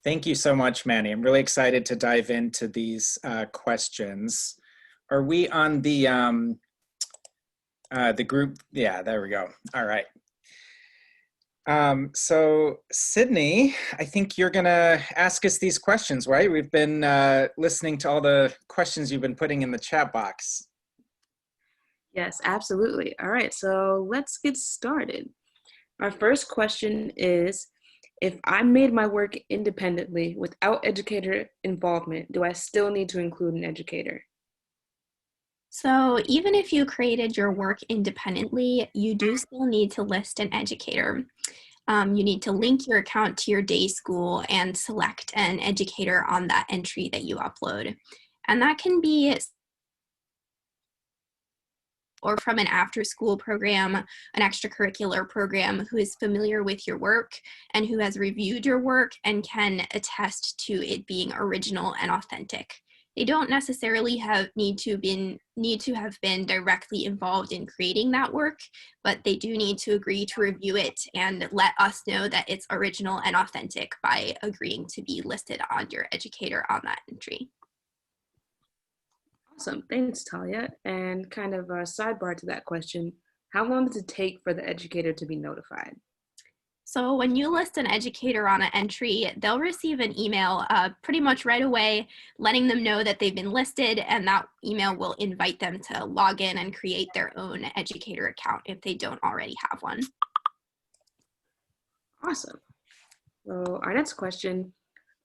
Thank you so much, Manny. I'm really excited to dive into these questions. Are we on the group? Yeah, there we go. All right. So Sydney, I think you're gonna ask us these questions, right? We've been listening to all the questions you've been putting in the chat box. Yes, absolutely. All right, so let's get started. Our first question is, if I made my work independently without educator involvement, do I still need to include an educator? So even if you created your work independently, you do still need to list an educator. You need to link your account to your day school and select an educator on that entry that you upload. And that can be or from an after-school program, an extracurricular program who is familiar with your work and who has reviewed your work and can attest to it being original and authentic. They don't necessarily need to have been directly involved in creating that work, but they do need to agree to review it and let us know that it's original and authentic by agreeing to be listed on your educator on that entry. Awesome, thanks, Talia. And kind of a sidebar to that question, how long does it take for the educator to be notified? So when you list an educator on an entry, they'll receive an email pretty much right away, letting them know that they've been listed, and that email will invite them to log in and create their own educator account if they don't already have one. Awesome. So our next question,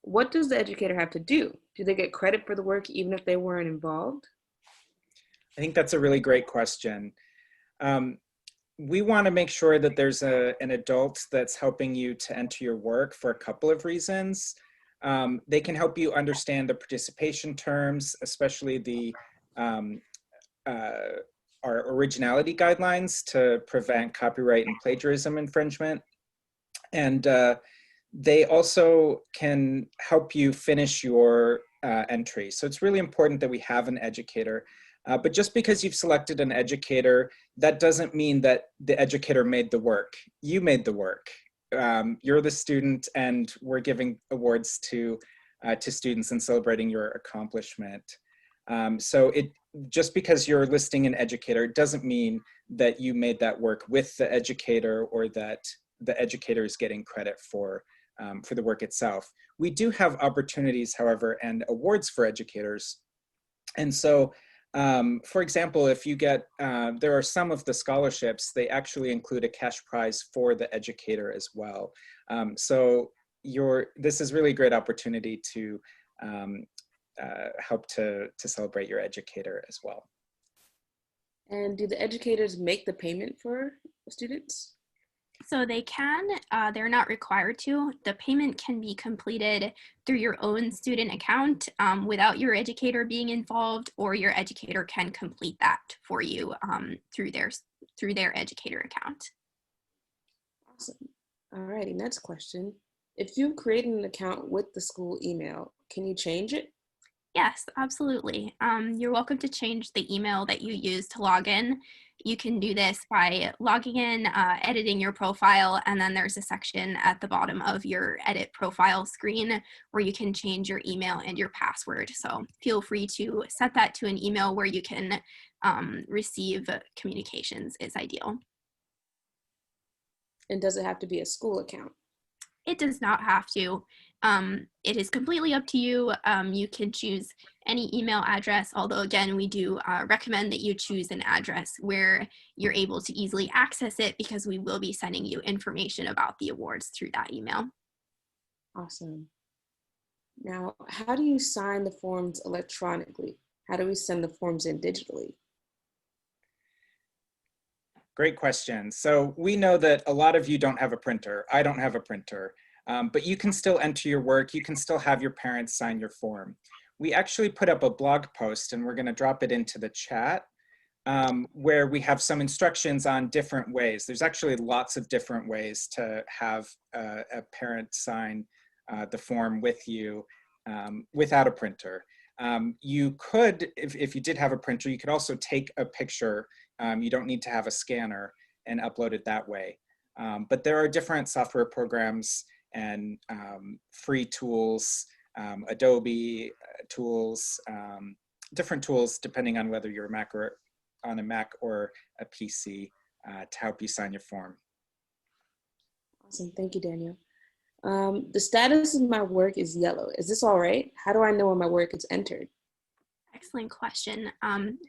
what does the educator have to do? Do they get credit for the work even if they weren't involved? I think that's a really great question. We want to make sure that there's an adult that's helping you to enter your work for a couple of reasons. They can help you understand the participation terms, especially the our originality guidelines to prevent copyright and plagiarism infringement. And they also can help you finish your entry. So it's really important that we have an educator. But just because you've selected an educator, that doesn't mean that the educator made the work. You made the work. You're the student, and we're giving awards to students and celebrating your accomplishment. So just because you're listing an educator, it doesn't mean that you made that work with the educator or that the educator is getting credit for the work itself. We do have opportunities, however, and awards for educators. And so, for example, if you get, there are some of the scholarships, they actually include a cash prize for the educator as well. So this is really a great opportunity to help to celebrate your educator as well. And do the educators make the payment for students? So they can, they're not required to. The payment can be completed through your own student account without your educator being involved, or your educator can complete that for you through their educator account. Awesome. Alrighty, next question. If you created an account with the school email, can you change it? Yes, absolutely. You're welcome to change the email that you use to log in. You can do this by logging in, editing your profile, and then there's a section at the bottom of your edit profile screen where you can change your email and your password. So feel free to set that to an email where you can receive communications is ideal. And does it have to be a school account? It does not have to. It is completely up to you. You can choose any email address, although again, we do recommend that you choose an address where you're able to easily access it, because we will be sending you information about the awards through that email. Awesome. Now, how do you sign the forms electronically? How do we send the forms in digitally? Great question. So we know that a lot of you don't have a printer. I don't have a printer, but you can still enter your work. You can still have your parents sign your form. We actually put up a blog post, and we're going to drop it into the chat, where we have some instructions on different ways. There's actually lots of different ways to have a parent sign the form with you without a printer. You could, if you did have a printer, you could also take a picture. You don't need to have a scanner and upload it that way. But there are different software programs and free tools, Adobe tools, different tools depending on whether you're on a Mac or a PC to help you sign your form. Awesome, thank you, Daniel. The status of my work is yellow. Is this all right? How do I know when my work is entered? Excellent question.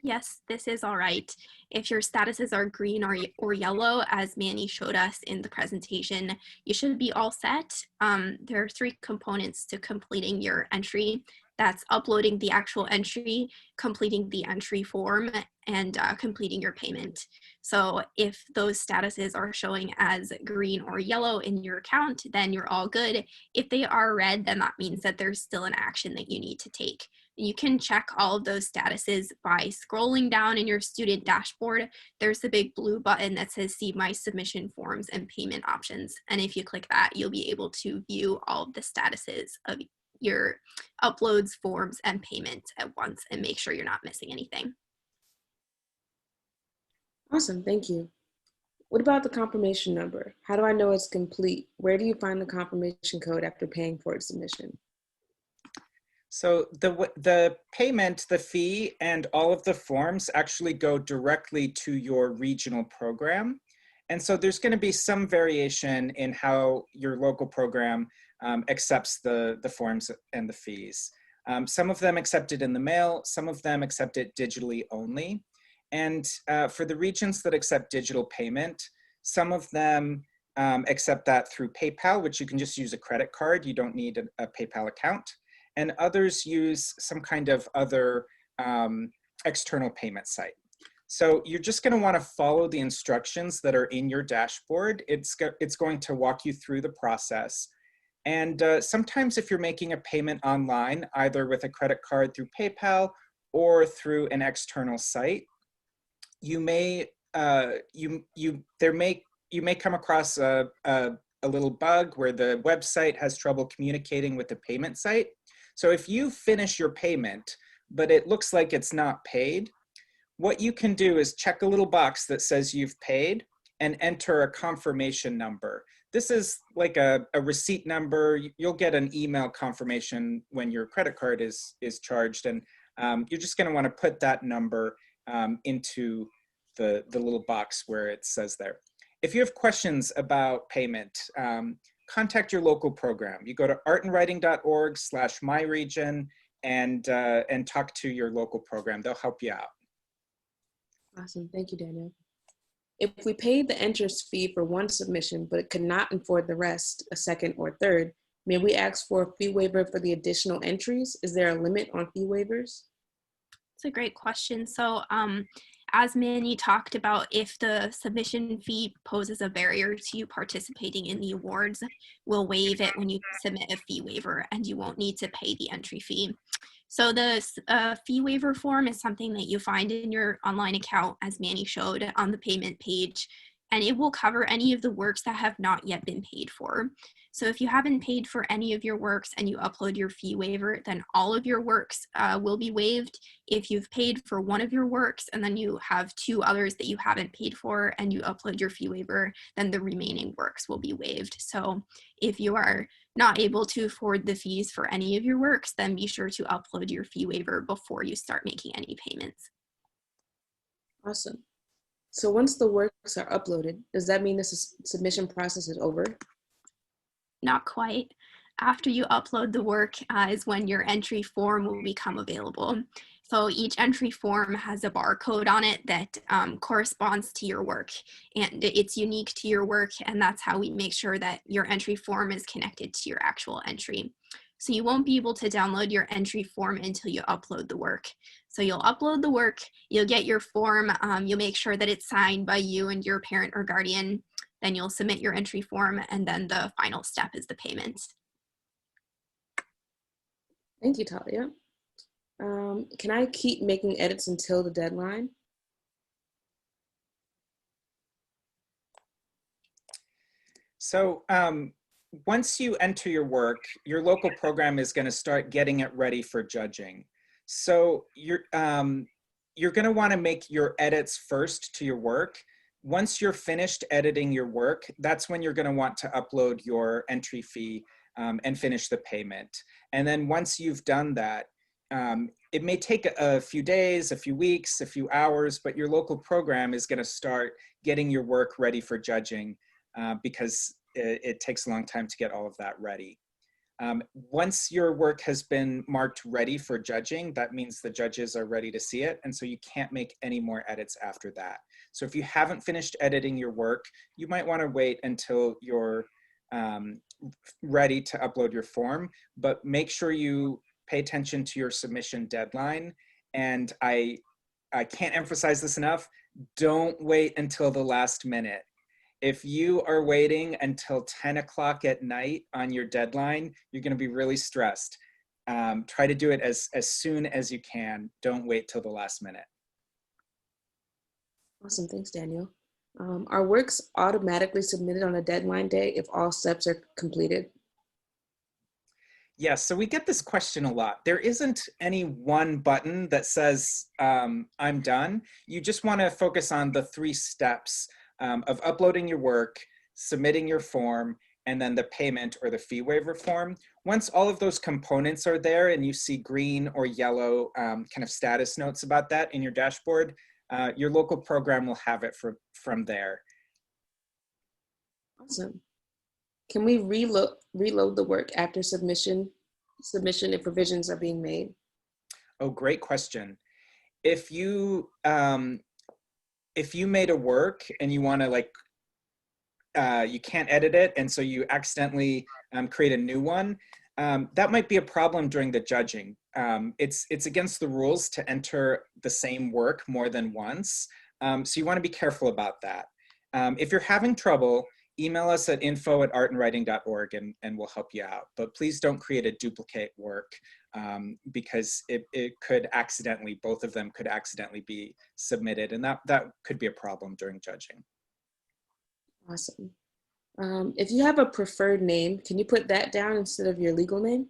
Yes, this is all right. If your statuses are green or yellow, as Manny showed us in the presentation, you should be all set. There are 3 components to completing your entry. That's uploading the actual entry, completing the entry form, and completing your payment. So if those statuses are showing as green or yellow in your account, then you're all good. If they are red, then that means that there's still an action that you need to take. You can check all of those statuses by scrolling down in your student dashboard. There's the big blue button that says See My Submission Forms and Payment Options. And if you click that, you'll be able to view all of the statuses of your uploads, forms, and payments at once and make sure you're not missing anything. Awesome, thank you. What about the confirmation number? How do I know it's complete? Where do you find the confirmation code after paying for its submission? So the payment, the fee, and all of the forms actually go directly to your regional program. And so there's going to be some variation in how your local program accepts the forms and the fees. Some of them accept it in the mail, some of them accept it digitally only. And for the regions that accept digital payment, some of them accept that through PayPal, which you can just use a credit card. You don't need a PayPal account. And others use some kind of other external payment site. So you're just going to want to follow the instructions that are in your dashboard. It's going to walk you through the process. And sometimes if you're making a payment online, either with a credit card through PayPal or through an external site, you may come across a little bug where the website has trouble communicating with the payment site. So if you finish your payment, but it looks like it's not paid, what you can do is check a little box that says you've paid and enter a confirmation number. This is like a receipt number. You'll get an email confirmation when your credit card is charged, and you're just going to want to put that number into the little box where it says there. If you have questions about payment, contact your local program. You go to artandwriting.org/myregion and talk to your local program. They'll help you out. Awesome, thank you, Daniel. If we paid the interest fee for one submission, but could not afford the rest, a second or third, may we ask for a fee waiver for the additional entries? Is there a limit on fee waivers? It's a great question. So as Manny talked about, if the submission fee poses a barrier to you participating in the awards, we'll waive it when you submit a fee waiver and you won't need to pay the entry fee. So the fee waiver form is something that you find in your online account, as Manny showed on the payment page, and it will cover any of the works that have not yet been paid for. So if you haven't paid for any of your works and you upload your fee waiver, then all of your works will be waived. If you've paid for one of your works and then you have 2 others that you haven't paid for and you upload your fee waiver, then the remaining works will be waived. So if you are not able to afford the fees for any of your works, then be sure to upload your fee waiver before you start making any payments. Awesome. So once the works are uploaded, does that mean the submission process is over? Not quite. After you upload the work is when your entry form will become available. So each entry form has a barcode on it that corresponds to your work, and it's unique to your work, and that's how we make sure that your entry form is connected to your actual entry. So you won't be able to download your entry form until you upload the work. So you'll upload the work, you'll get your form, you'll make sure that it's signed by you and your parent or guardian, then you'll submit your entry form, and then the final step is the payment. Thank you, Talia. Can I keep making edits until the deadline? So once you enter your work, your local program is going to start getting it ready for judging. So you're going to want to make your edits first to your work. Once you're finished editing your work, that's when you're going to want to upload your entry fee and finish the payment. And then once you've done that, it may take a few days, a few weeks, a few hours, but your local program is going to start getting your work ready for judging because it takes a long time to get all of that ready. Once your work has been marked ready for judging, that means the judges are ready to see it, and so you can't make any more edits after that. So if you haven't finished editing your work, you might want to wait until you're ready to upload your form, but make sure you pay attention to your submission deadline. And I can't emphasize this enough, don't wait until the last minute. If you are waiting until 10 o'clock at night on your deadline, you're going to be really stressed. Try to do it as soon as you can. Don't wait till the last minute. Awesome, thanks, Daniel. Are works automatically submitted on a deadline day if all steps are completed? Yes, so we get this question a lot. There isn't any one button that says, I'm done. You just want to focus on the 3 steps of uploading your work, submitting your form, and then the payment or the fee waiver form. Once all of those components are there and you see green or yellow kind of status notes about that in your dashboard, your local program will have it from there. Awesome. Can we reload the work after submission if revisions are being made? Oh, great question. If you made a work and you want to you can't edit it, and so you accidentally create a new one, that might be a problem during the judging. It's against the rules to enter the same work more than once, so you want to be careful about that. If you're having trouble, email us at info@artandwriting.org and we'll help you out. But please don't create a duplicate work because it could accidentally, both of them could accidentally be submitted, and that could be a problem during judging. Awesome. If you have a preferred name, can you put that down instead of your legal name?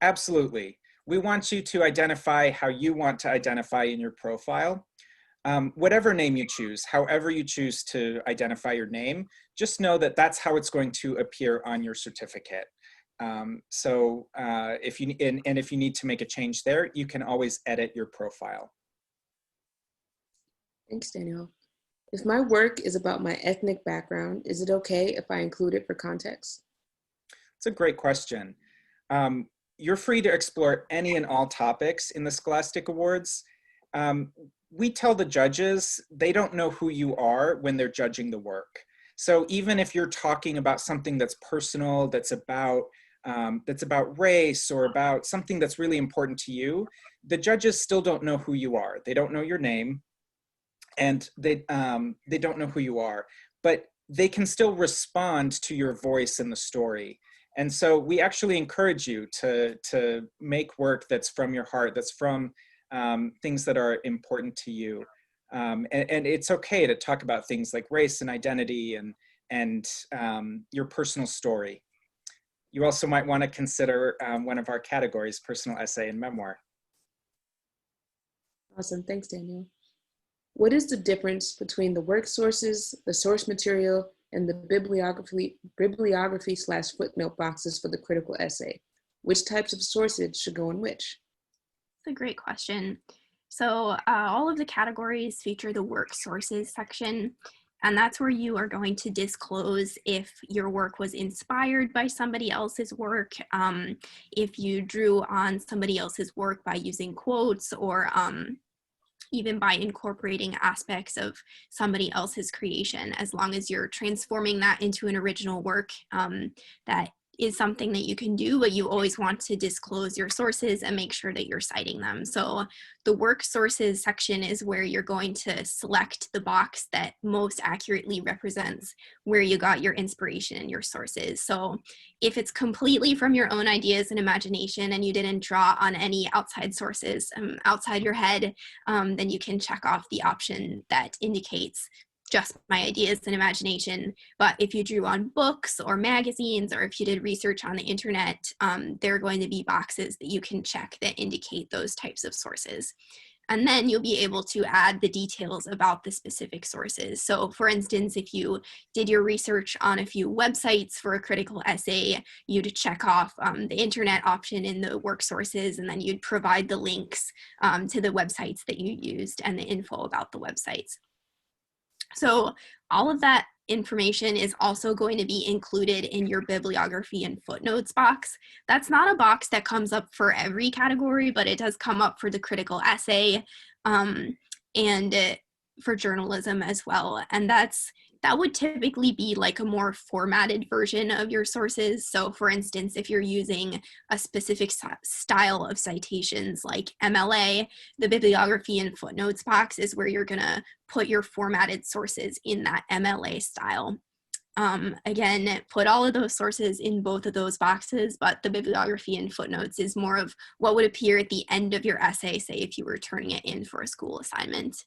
Absolutely. We want you to identify how you want to identify in your profile. Whatever name you choose, however you choose to identify your name, just know that that's how it's going to appear on your certificate. If you need to make a change there, you can always edit your profile. Thanks, Daniel. If my work is about my ethnic background, is it okay if I include it for context? It's a great question. You're free to explore any and all topics in the Scholastic Awards. We tell the judges they don't know who you are when they're judging the work. So even if you're talking about something that's personal, that's about race or about something that's really important to you, the judges still don't know who you are. They don't know your name, and they don't know who you are, but they can still respond to your voice in the story. And so we actually encourage you to make work that's from your heart, that's from things that are important to you. And it's okay to talk about things like race and identity and your personal story. You also might want to consider one of our categories, personal essay and memoir. Awesome, thanks, Daniel. What is the difference between the work sources, the source material, and the bibliography/footnote boxes for the critical essay? Which types of sources should go in which? That's a great question. So all of the categories feature the work sources section, and that's where you are going to disclose if your work was inspired by somebody else's work, if you drew on somebody else's work by using quotes, or even by incorporating aspects of somebody else's creation, as long as you're transforming that into an original work. That is something that you can do, but you always want to disclose your sources and make sure that you're citing them. So the work sources section is where you're going to select the box that most accurately represents where you got your inspiration and your sources. So if it's completely from your own ideas and imagination and you didn't draw on any outside sources outside your head, then you can check off the option that indicates just my ideas and imagination. But if you drew on books or magazines, or if you did research on the internet, there are going to be boxes that you can check that indicate those types of sources. And then you'll be able to add the details about the specific sources. So for instance, if you did your research on a few websites for a critical essay, you'd check off the internet option in the work sources, and then you'd provide the links to the websites that you used and the info about the websites. So all of that information is also going to be included in your bibliography and footnotes box. That's not a box that comes up for every category, but it does come up for the critical essay and for journalism as well. And that would typically be like a more formatted version of your sources. So for instance, if you're using a specific style of citations like MLA, the bibliography and footnotes box is where you're gonna put your formatted sources in that MLA style. Again, put all of those sources in both of those boxes, but the bibliography and footnotes is more of what would appear at the end of your essay, say if you were turning it in for a school assignment.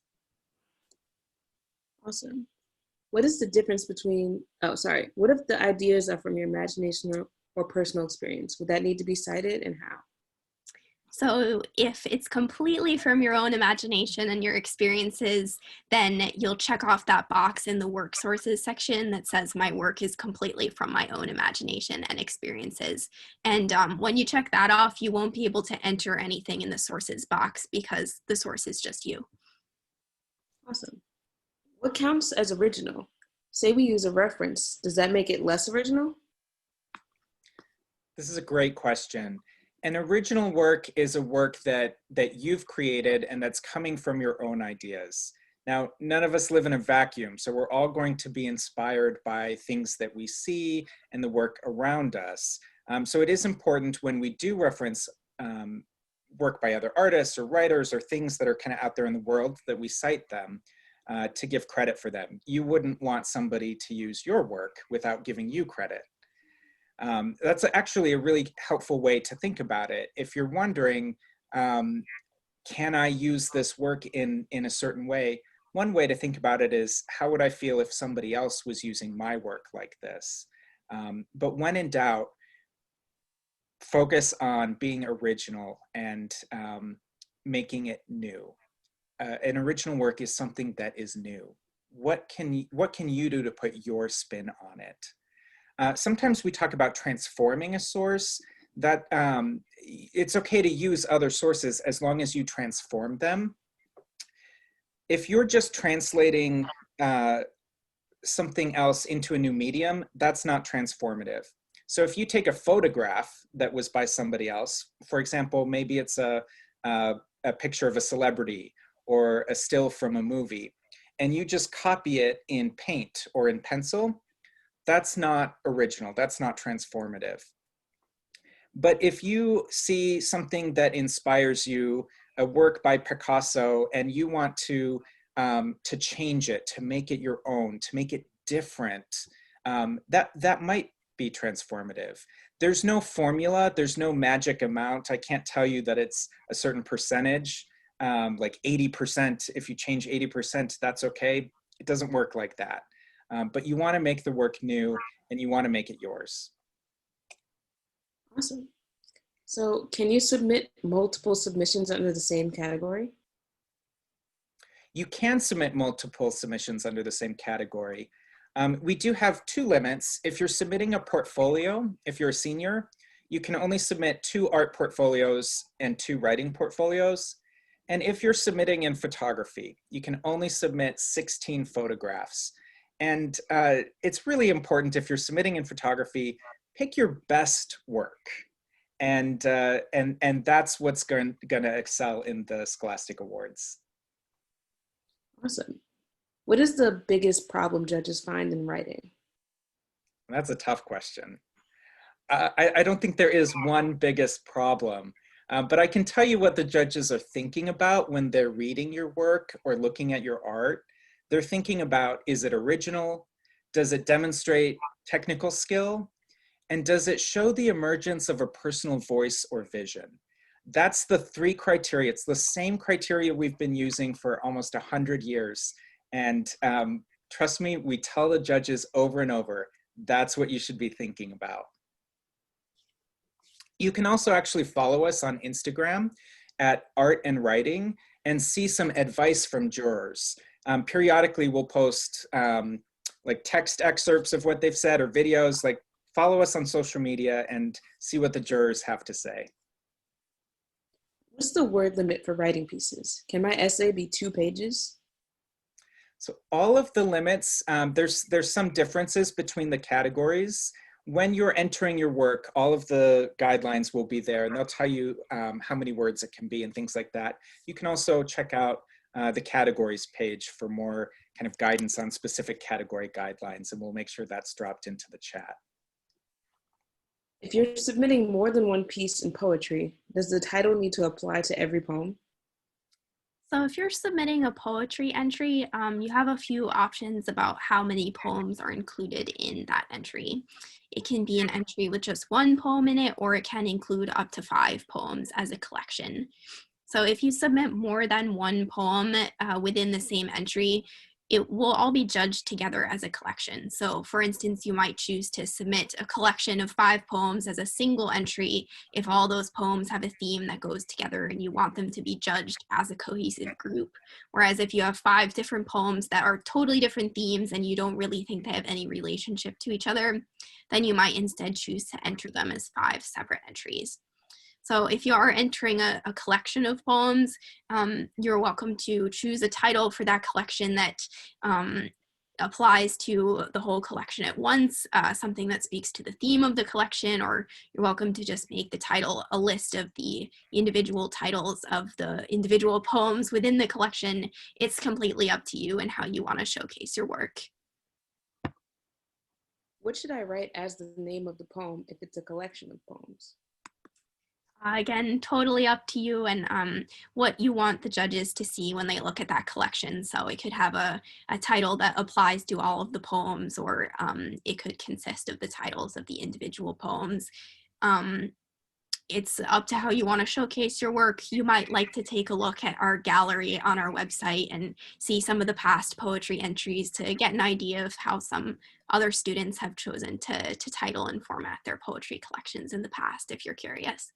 Awesome. What is the difference between, what if the ideas are from your imagination or personal experience? Would that need to be cited, and how? So if it's completely from your own imagination and your experiences, then you'll check off that box in the work sources section that says my work is completely from my own imagination and experiences. And when you check that off, you won't be able to enter anything in the sources box because the source is just you. Awesome. What counts as original? Say we use a reference, does that make it less original? This is a great question. An original work is a work that you've created and that's coming from your own ideas. Now, none of us live in a vacuum, so we're all going to be inspired by things that we see and the work around us. So it is important when we do reference work by other artists or writers or things that are kind of out there in the world that we cite them to give credit for them. You wouldn't want somebody to use your work without giving you credit. That's actually a really helpful way to think about it. If you're wondering, can I use this work in a certain way? One way to think about it is, how would I feel if somebody else was using my work like this? But when in doubt, focus on being original and making it new. An original work is something that is new. What can you do to put your spin on it? Sometimes we talk about transforming a source. That it's okay to use other sources as long as you transform them. If you're just translating something else into a new medium, that's not transformative. So if you take a photograph that was by somebody else, for example, maybe it's a picture of a celebrity or a still from a movie, and you just copy it in paint or in pencil, that's not original, that's not transformative. But if you see something that inspires you, a work by Picasso, and you want to change it, to make it your own, to make it different, that might be transformative. There's no formula, there's no magic amount. I can't tell you that it's a certain percentage, like 80%, if you change 80%, that's okay. It doesn't work like that. But you want to make the work new and you want to make it yours. Awesome. So can you submit multiple submissions under the same category? You can submit multiple submissions under the same category. We do have two limits. If you're submitting a portfolio, if you're a senior, you can only submit 2 art portfolios and 2 writing portfolios. And if you're submitting in photography, you can only submit 16 photographs. And it's really important, if you're submitting in photography, pick your best work. And that's what's going to excel in the Scholastic Awards. Awesome. What is the biggest problem judges find in writing? That's a tough question. I don't think there is one biggest problem, but I can tell you what the judges are thinking about when they're reading your work or looking at your art. They're thinking about, is it original? Does it demonstrate technical skill? And does it show the emergence of a personal voice or vision? That's the 3 criteria. It's the same criteria we've been using for almost 100 years. And trust me, we tell the judges over and over, that's what you should be thinking about. You can also actually follow us on Instagram at Art and Writing, and see some advice from jurors. Periodically, we'll post like text excerpts of what they've said or videos. Like, follow us on social media and see what the jurors have to say. What's the word limit for writing pieces? Can my essay be 2 pages? So all of the limits, there's some differences between the categories. When you're entering your work, all of the guidelines will be there, and they'll tell you how many words it can be and things like that. You can also check out the categories page for more kind of guidance on specific category guidelines, and we'll make sure that's dropped into the chat. If you're submitting more than one piece in poetry, does the title need to apply to every poem? So if you're submitting a poetry entry, you have a few options about how many poems are included in that entry. It can be an entry with just 1 poem in it, or it can include up to 5 poems as a collection. So if you submit more than 1 poem within the same entry, it will all be judged together as a collection. So for instance, you might choose to submit a collection of 5 poems as a single entry if all those poems have a theme that goes together and you want them to be judged as a cohesive group. Whereas if you have 5 different poems that are totally different themes and you don't really think they have any relationship to each other, then you might instead choose to enter them as 5 separate entries. So if you are entering a collection of poems, you're welcome to choose a title for that collection that applies to the whole collection at once, something that speaks to the theme of the collection, or you're welcome to just make the title a list of the individual titles of the individual poems within the collection. It's completely up to you and how you want to showcase your work. What should I write as the name of the poem if it's a collection of poems? Again, totally up to you and what you want the judges to see when they look at that collection. So it could have a title that applies to all of the poems, or it could consist of the titles of the individual poems. It's up to how you want to showcase your work. You might like to take a look at our gallery on our website and see some of the past poetry entries to get an idea of how some other students have chosen to title and format their poetry collections in the past, if you're curious.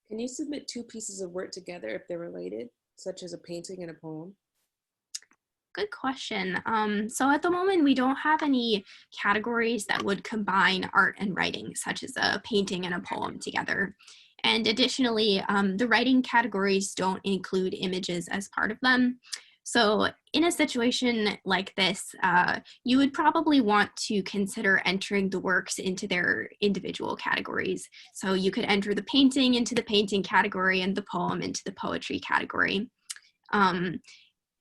Can you submit 2 pieces of work together if they're related, such as a painting and a poem? Good question. So at the moment, we don't have any categories that would combine art and writing, such as a painting and a poem together. And additionally, the writing categories don't include images as part of them. So in a situation like this, you would probably want to consider entering the works into their individual categories. So you could enter the painting into the painting category and the poem into the poetry category.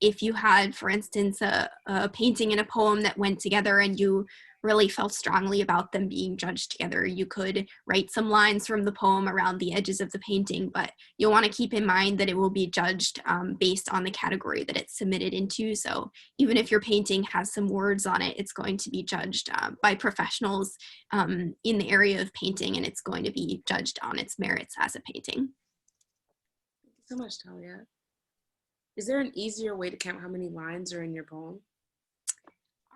If you had, for instance, a painting and a poem that went together and you really felt strongly about them being judged together, you could write some lines from the poem around the edges of the painting, but you'll want to keep in mind that it will be judged based on the category that it's submitted into. So even if your painting has some words on it, it's going to be judged by professionals in the area of painting, and it's going to be judged on its merits as a painting. Thank you so much, Talia. Is there an easier way to count how many lines are in your poem?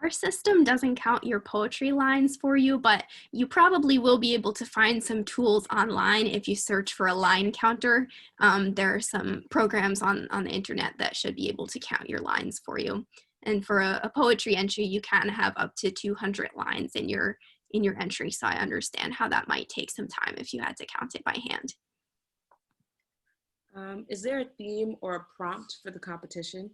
Our system doesn't count your poetry lines for you, but you probably will be able to find some tools online if you search for a line counter. There are some programs on the internet that should be able to count your lines for you. And for a poetry entry, you can have up to 200 lines in your entry, so I understand how that might take some time if you had to count it by hand. Is there a theme or a prompt for the competition?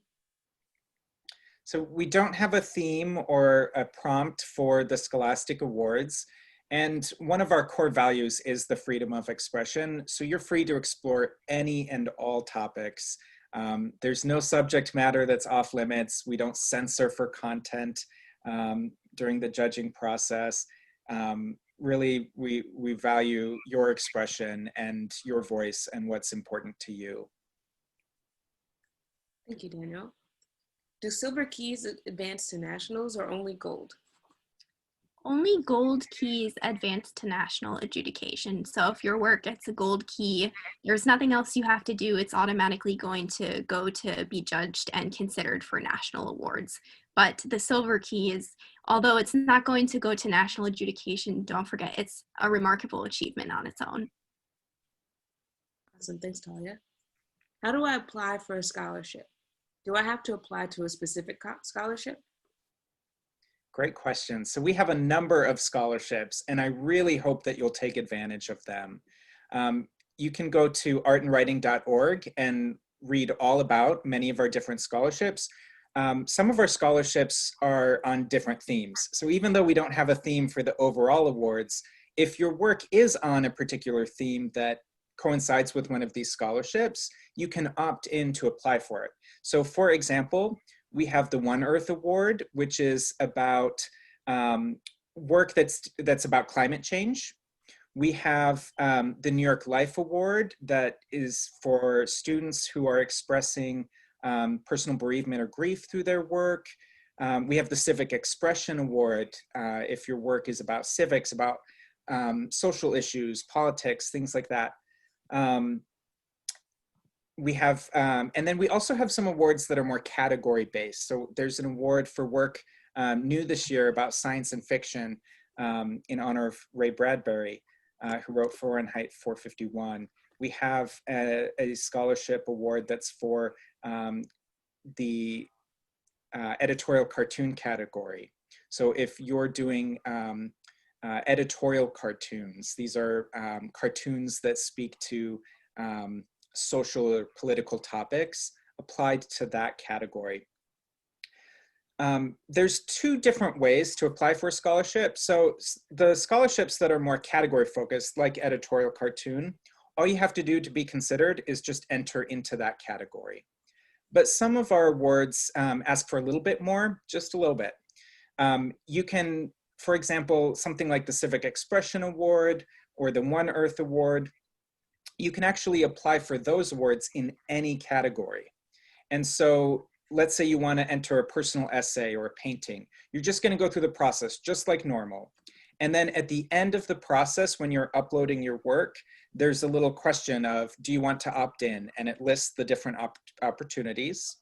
So we don't have a theme or a prompt for the Scholastic Awards. And one of our core values is the freedom of expression. So you're free to explore any and all topics. There's no subject matter that's off limits. We don't censor for content during the judging process. Really, we value your expression and your voice and what's important to you. Thank you, Daniel. Do silver keys advance to nationals or only gold? Only gold keys advance to national adjudication. So if your work gets a gold key, there's nothing else you have to do. It's automatically going to go to be judged and considered for national awards. But the silver key is, although it's not going to go to national adjudication, don't forget it's a remarkable achievement on its own. Awesome, thanks, Talia. How do I apply for a scholarship? Do I have to apply to a specific scholarship? Great question. So we have a number of scholarships, and I really hope that you'll take advantage of them. You can go to artandwriting.org and read all about many of our different scholarships. Some of our scholarships are on different themes. So even though we don't have a theme for the overall awards, if your work is on a particular theme that coincides with one of these scholarships, you can opt in to apply for it. So for example, we have the One Earth Award, which is about work that's about climate change. We have the New York Life Award that is for students who are expressing personal bereavement or grief through their work. We have the Civic Expression Award if your work is about civics, about social issues, politics, things like that. We have, and then we also have some awards that are more category based. So there's an award for work new this year about science and fiction in honor of Ray Bradbury, who wrote Fahrenheit 451. We have a scholarship award that's for the editorial cartoon category. So if you're doing editorial cartoons, these are cartoons that speak to social or political topics, applied to that category. There's two different ways to apply for a scholarship. So the scholarships that are more category focused, like editorial cartoon, all you have to do to be considered is just enter into that category. But some of our awards ask for a little bit more, just a little bit. You can, for example, something like the Civic Expression Award or the One Earth Award, you can actually apply for those awards in any category. And so let's say you want to enter a personal essay or a painting. You're just going to go through the process just like normal. And then at the end of the process, when you're uploading your work, there's a little question of, do you want to opt in? And it lists the different opportunities.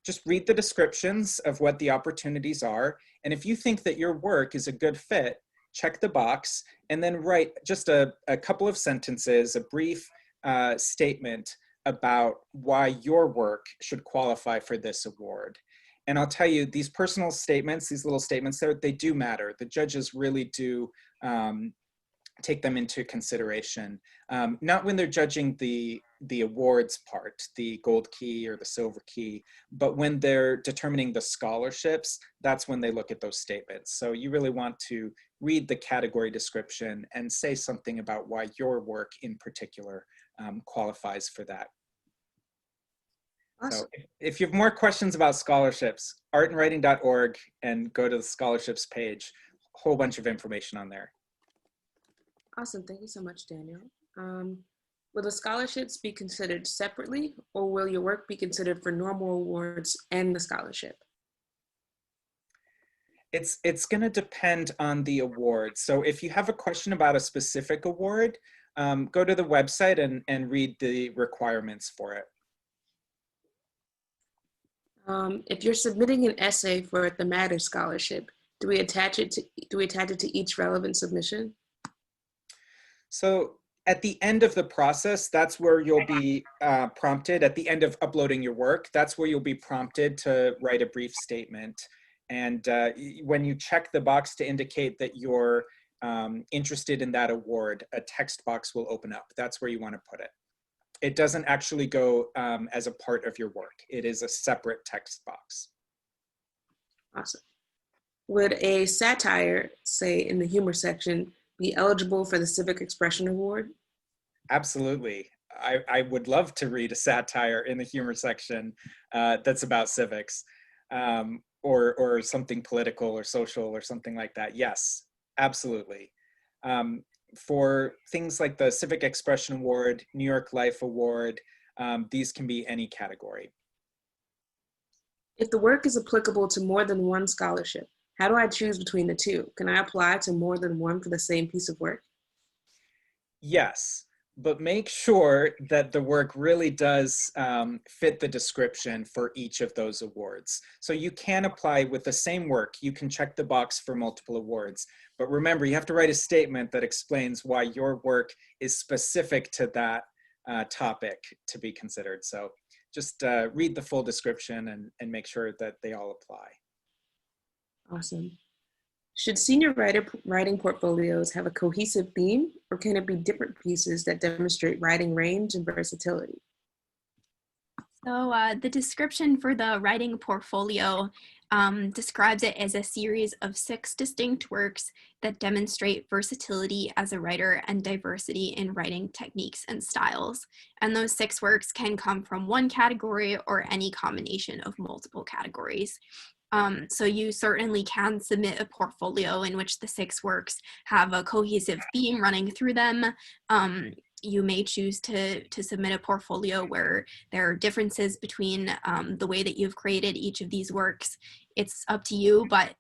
Just read the descriptions of what the opportunities are. And if you think that your work is a good fit, check the box and then write just a couple of sentences, a brief statement about why your work should qualify for this award. And I'll tell you, these personal statements, these little statements there, they do matter. The judges really do take them into consideration. Not when they're judging the awards part, the gold key or the silver key, but when they're determining the scholarships, that's when they look at those statements. So you really want to read the category description and say something about why your work in particular qualifies for that. Awesome. So if you have more questions about scholarships, artandwriting.org and go to the scholarships page, a whole bunch of information on there. Awesome. Thank you so much, Daniel. Will the scholarships be considered separately, or will your work be considered for normal awards and the scholarship? It's going to depend on the award. So if you have a question about a specific award, go to the website and read the requirements for it. If you're submitting an essay for the Matter Scholarship, do we attach it to each relevant submission? So at the end of the process, that's where you'll be prompted. At the end of uploading your work, that's where you'll be prompted to write a brief statement. And when you check the box to indicate that you're interested in that award, a text box will open up. That's where you want to put it. It doesn't actually go as a part of your work. It is a separate text box. Awesome. Would a satire, say in the humor section, be eligible for the Civic Expression Award? Absolutely. I would love to read a satire in the humor section that's about civics or something political or social or something like that. Yes, absolutely. For things like the Civic Expression Award, New York Life Award, these can be any category. If the work is applicable to more than one scholarship, how do I choose between the two? Can I apply to more than one for the same piece of work? Yes, but make sure that the work really does fit the description for each of those awards. So you can apply with the same work. You can check the box for multiple awards. But remember, you have to write a statement that explains why your work is specific to that topic to be considered. So just read the full description and make sure that they all apply. Awesome. Should senior writing portfolios have a cohesive theme, or can it be different pieces that demonstrate writing range and versatility? So the description for the writing portfolio describes it as a series of 6 distinct works that demonstrate versatility as a writer and diversity in writing techniques and styles. And those 6 works can come from one category or any combination of multiple categories. So you certainly can submit a portfolio in which the 6 works have a cohesive theme running through them. You may choose to submit a portfolio where there are differences between the way that you've created each of these works. It's up to you, but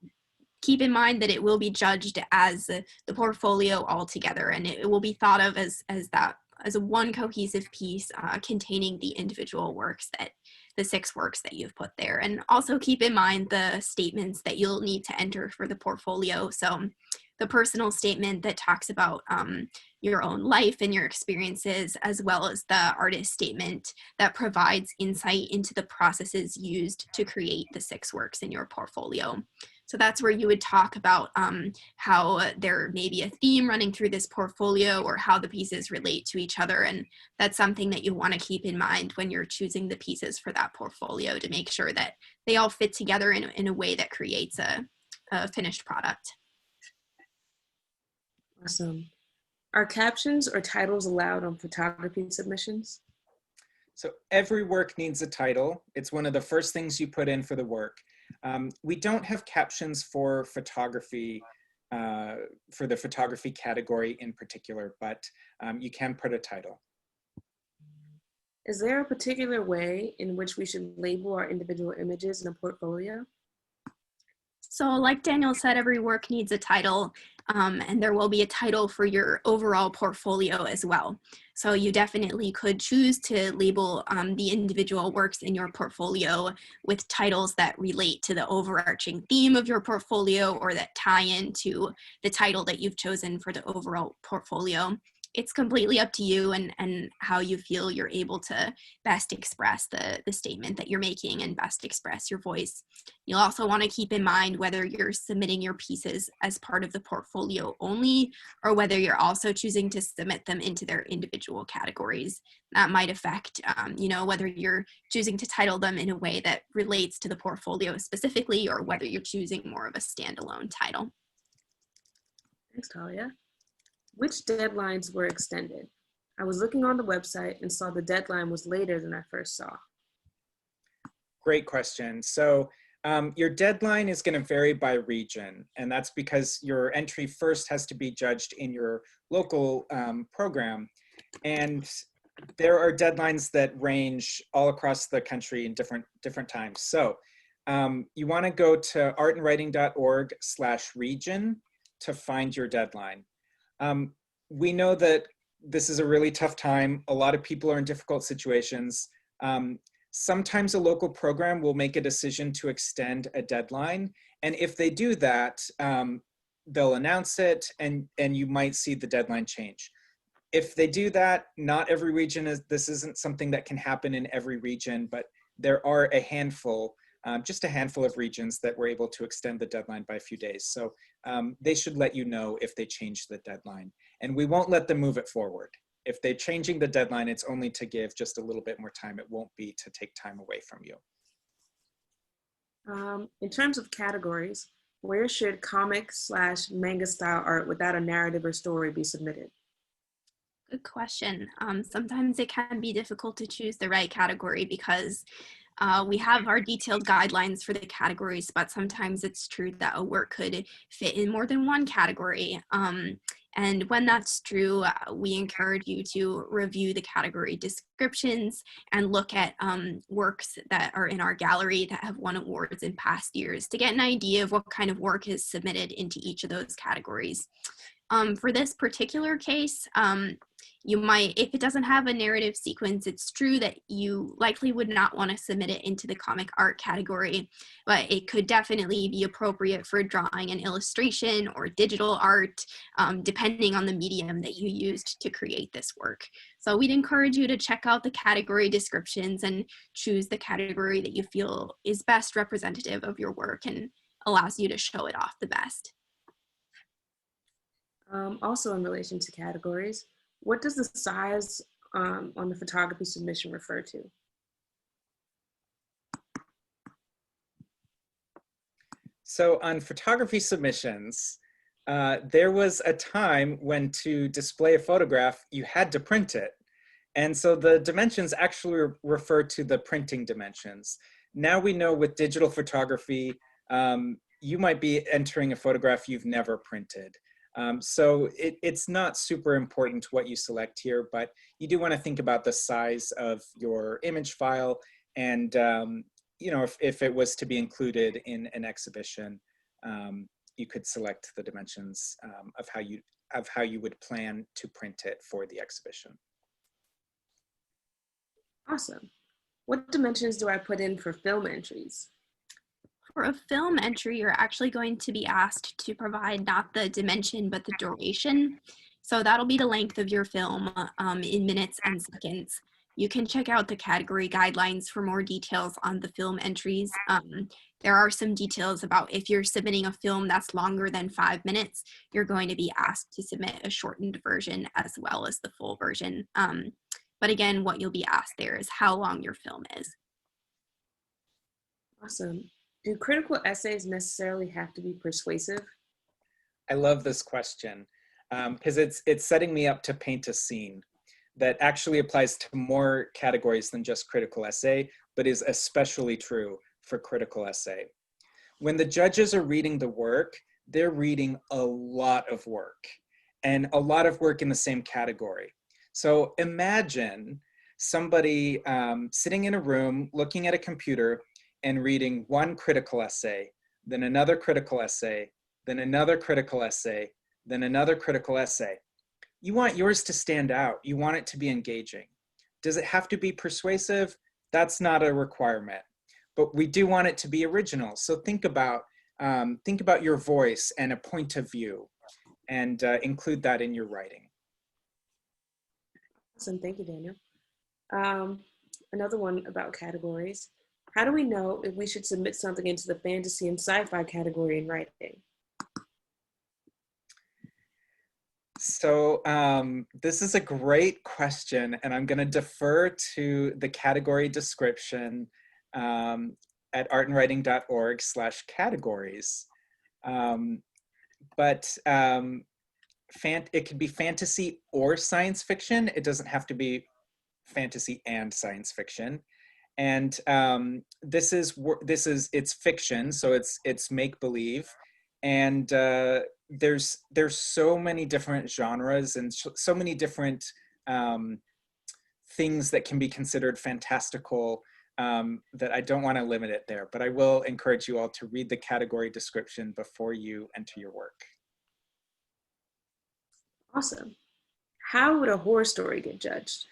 keep in mind that it will be judged as the portfolio altogether, and it will be thought of as a one cohesive piece containing the individual works, that the 6 works that you've put there. And also keep in mind the statements that you'll need to enter for the portfolio. So the personal statement that talks about your own life and your experiences, as well as the artist statement that provides insight into the processes used to create the 6 works in your portfolio. So that's where you would talk about how there may be a theme running through this portfolio, or how the pieces relate to each other. And that's something that you want to keep in mind when you're choosing the pieces for that portfolio, to make sure that they all fit together in a way that creates a finished product. Awesome. Are captions or titles allowed on photography submissions? So every work needs a title. It's one of the first things you put in for the work. We don't have captions for photography, for the photography category in particular, but you can put a title. Is there a particular way in which we should label our individual images in a portfolio? So like Daniel said, every work needs a title, and there will be a title for your overall portfolio as well. So you definitely could choose to label the individual works in your portfolio with titles that relate to the overarching theme of your portfolio, or that tie into the title that you've chosen for the overall portfolio. It's completely up to you and how you feel you're able to best express the statement that you're making and best express your voice. You'll also want to keep in mind whether you're submitting your pieces as part of the portfolio only, or whether you're also choosing to submit them into their individual categories. That might affect, whether you're choosing to title them in a way that relates to the portfolio specifically, or whether you're choosing more of a standalone title. Thanks, Talia. Which deadlines were extended? I was looking on the website and saw the deadline was later than I first saw. Great question. So your deadline is going to vary by region, and that's because your entry first has to be judged in your local program. And there are deadlines that range all across the country in different times. So you want to go to artandwriting.org/region to find your deadline. We know that this is a really tough time. A lot of people are in difficult situations. Sometimes a local program will make a decision to extend a deadline. And if they do that, they'll announce it, and you might see the deadline change. If they do that, not every region this isn't something that can happen in every region, but there are a handful, just a handful of regions that were able to extend the deadline by a few days. So they should let you know if they change the deadline. And we won't let them move it forward. If they're changing the deadline, it's only to give just a little bit more time. It won't be to take time away from you. In terms of categories, where should comic/manga style art without a narrative or story be submitted? Good question. Sometimes it can be difficult to choose the right category because we have our detailed guidelines for the categories, but sometimes it's true that a work could fit in more than one category. And when that's true, we encourage you to review the category descriptions and look at works that are in our gallery that have won awards in past years to get an idea of what kind of work is submitted into each of those categories. For this particular case, you might, if it doesn't have a narrative sequence, it's true that you likely would not want to submit it into the comic art category, but it could definitely be appropriate for drawing and illustration or digital art, depending on the medium that you used to create this work. So we'd encourage you to check out the category descriptions and choose the category that you feel is best representative of your work and allows you to show it off the best. Also in relation to categories, what does the size on the photography submission refer to? So on photography submissions, there was a time when to display a photograph, you had to print it. And so the dimensions actually refer to the printing dimensions. Now we know with digital photography, you might be entering a photograph you've never printed. So it's not super important what you select here, but you do want to think about the size of your image file and you know, if it was to be included in an exhibition, you could select the dimensions of how you would plan to print it for the exhibition. Awesome. What dimensions do I put in for film entries? For a film entry, you're actually going to be asked to provide not the dimension, but the duration. So that'll be the length of your film in minutes and seconds. You can check out the category guidelines for more details on the film entries. There are some details about if you're submitting a film that's longer than 5 minutes, you're going to be asked to submit a shortened version as well as the full version. But again, what you'll be asked there is how long your film is. Awesome. Do critical essays necessarily have to be persuasive? I love this question because it's setting me up to paint a scene that actually applies to more categories than just critical essay, but is especially true for critical essay. When the judges are reading the work, they're reading a lot of work and a lot of work in the same category. So imagine somebody sitting in a room looking at a computer and reading one critical essay, then another critical essay, then another critical essay, then another critical essay. You want yours to stand out. You want it to be engaging. Does it have to be persuasive? That's not a requirement, but we do want it to be original. So think about your voice and a point of view and include that in your writing. Awesome, thank you, Daniel. Another one about categories. How do we know if we should submit something into the fantasy and sci-fi category in writing? So this is a great question, and I'm going to defer to the category description at artandwriting.org/categories. But it could be fantasy or science fiction. It doesn't have to be fantasy and science fiction. And it's fiction, so it's make-believe, and there's so many different genres and so many different things that can be considered fantastical that I don't want to limit it there, but I will encourage you all to read the category description before you enter your work. Awesome. How would a horror story get judged?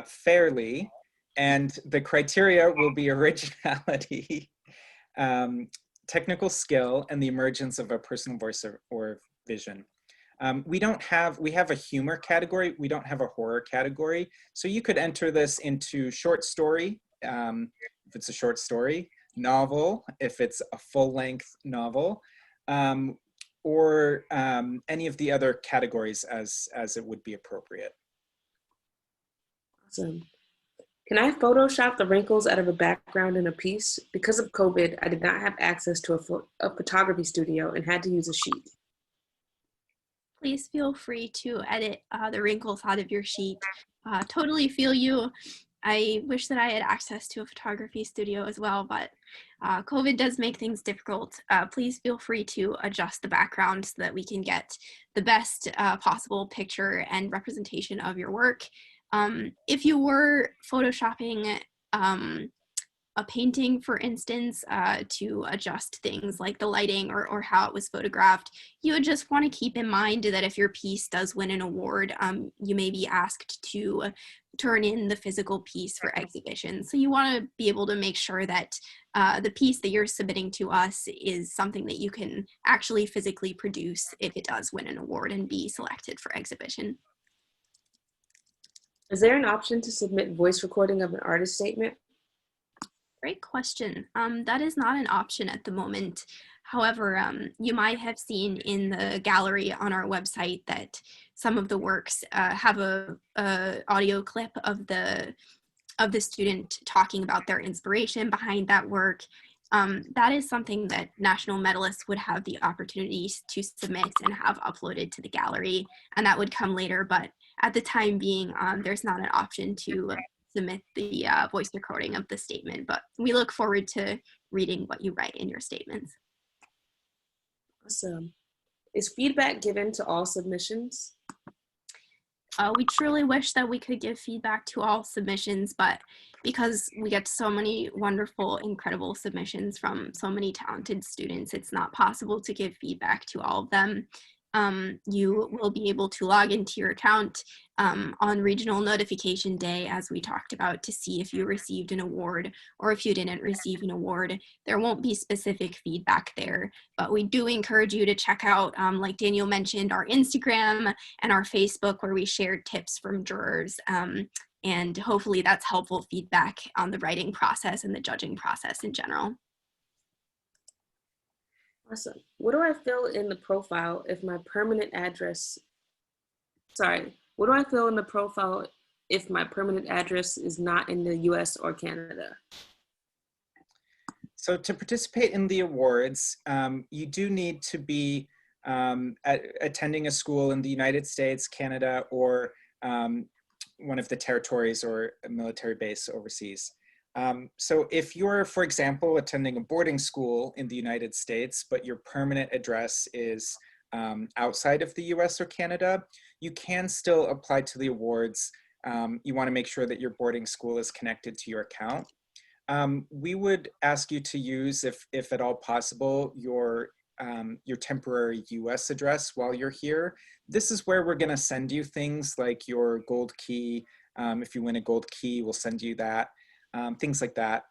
Fairly, and the criteria will be originality, technical skill, and the emergence of a personal voice or vision. We have a humor category, we don't have a horror category, so you could enter this into short story, if it's a short story, novel, if it's a full-length novel, or any of the other categories as it would be appropriate. Awesome. Can I Photoshop the wrinkles out of a background in a piece? Because of COVID, I did not have access to a photography studio and had to use a sheet. Please feel free to edit the wrinkles out of your sheet. Totally feel you. I wish that I had access to a photography studio as well, but COVID does make things difficult. Please feel free to adjust the background so that we can get the best possible picture and representation of your work. If you were photoshopping a painting, for instance, to adjust things like the lighting or how it was photographed, you would just want to keep in mind that if your piece does win an award, you may be asked to turn in the physical piece for exhibition. So you want to be able to make sure that the piece that you're submitting to us is something that you can actually physically produce if it does win an award and be selected for exhibition. Is there an option to submit voice recording of an artist statement? Great question. That is not an option at the moment. However, you might have seen in the gallery on our website that some of the works have a audio clip of the student talking about their inspiration behind that work. That is something that national medalists would have the opportunity to submit and have uploaded to the gallery, and that would come later. But at the time being, there's not an option to submit the voice recording of the statement, but we look forward to reading what you write in your statements. Awesome. Is feedback given to all submissions? We truly wish that we could give feedback to all submissions, but because we get so many wonderful, incredible submissions from so many talented students, it's not possible to give feedback to all of them. You will be able to log into your account on Regional Notification Day, as we talked about, to see if you received an award or if you didn't receive an award. There won't be specific feedback there, but we do encourage you to check out, like Daniel mentioned, our Instagram and our Facebook, where we share tips from jurors. And hopefully that's helpful feedback on the writing process and the judging process in general. Awesome. What do I fill in the profile if my permanent address, what do I fill in the profile if my permanent address is not in the US or Canada? So to participate in the awards, you do need to be attending a school in the United States, Canada, or one of the territories or a military base overseas. So if you're, for example, attending a boarding school in the United States, but your permanent address is outside of the US or Canada, you can still apply to the awards. You want to make sure that your boarding school is connected to your account. We would ask you to use, if at all possible, your temporary US address while you're here. This is where we're going to send you things like your gold key. If you win a gold key, we'll send you that. Things like that.